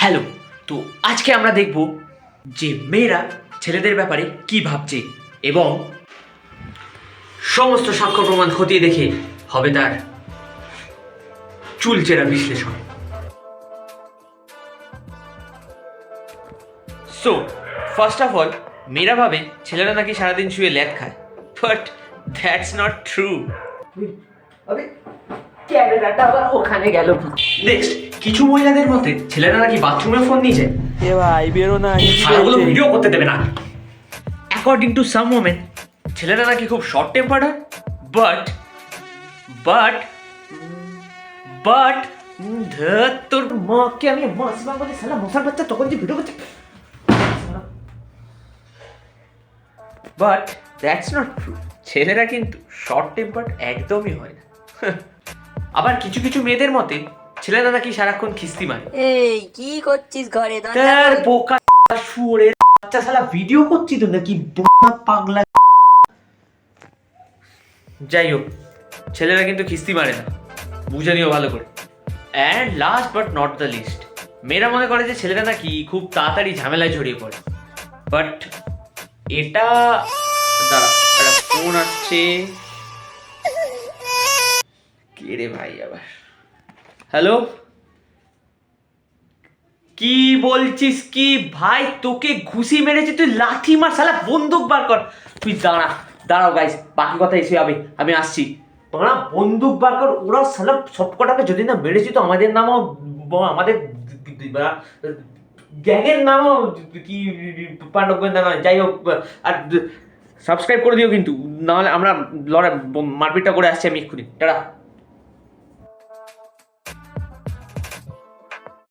Hello, তো আজকে আমরা দেখব যে মেয়েরা ছেলেদের ব্যাপারে কি ভাবছে এবং সমস্ত সাক্ষ্য প্রমাণ খতিয়ে দেখে হবে তার চুলচেরা বিশ্লেষণ। সো ফার্স্ট অফ অল, মেয়েরা ভাবে ছেলেরা নাকি সারাদিন শুয়ে ল্যাদ খায়, বাট দ্যাটস নট ট্রু। ক্যামেরাটা আবার ওখানে গেল। নেক্সট, কিছু মহিলাদের মতে ছেলেরা নাকি বাথরুমে ফোন নিয়ে যায়। এ ভাই বেরো না, সারাগুলো ভিডিও করতে দেবে না। অ্যাকর্ডিং টু সাম ওমেন, ছেলেরা নাকি খুব শর্ট টেম্পার্ড হয়, বাট বাট বাট তোর মাকে আমি মাসিমা বলে সালা মশার বাচ্চা তখন যে ভিডিও করছে, বাট দ্যাটস নট ট্রু। ছেলেরা কিন্তু শর্ট টেম্পার্ড একদমই হয় না। আবার কিছু কিছু মেয়েদের মতে ছেলেরা নাকি সারাক্ষণ খিস্তি মারে। এই কি করছিস ঘরে? তার বোকা শুয়োরের বাচ্চা শালা ভিডিও করছি তো নাকি বোকা পাগলা। যাই হোক, ছেলেরা কিন্তু খিস্তি মারে না, বুঝে নিও ভালো করে। And last but not the least, মেয়েরা মনে করে যে ছেলেরা নাকি খুব তাড়াতাড়ি ঝামেলায় জড়িয়ে পড়ে, বাট এটা দাঁড়া, একটা ফোন আসছে। কে রে ভাই আবার? হ্যালো, কি বলছিস কি ভাই? তোকে ঘুষি মেরেছে, তুই লাথি মার শালা, বন্দুক বার কর। তুই দাঁড়াও গাইস, বাকি কথা এসে হবে, আমি আসছি। তোরা বন্দুক বার কর। ওরা শালা সব কটাকে যদি না মেরেছি তো আমাদের নামও, আমাদের গ্যাংয়ের নামও কি পাণ্ডবের নাম, যাই হোক। আর সাবস্ক্রাইব করে দিও কিন্তু, নাহলে আমরা মারপিটটা করে আসছি আমি এক্ষুনি। টাটা।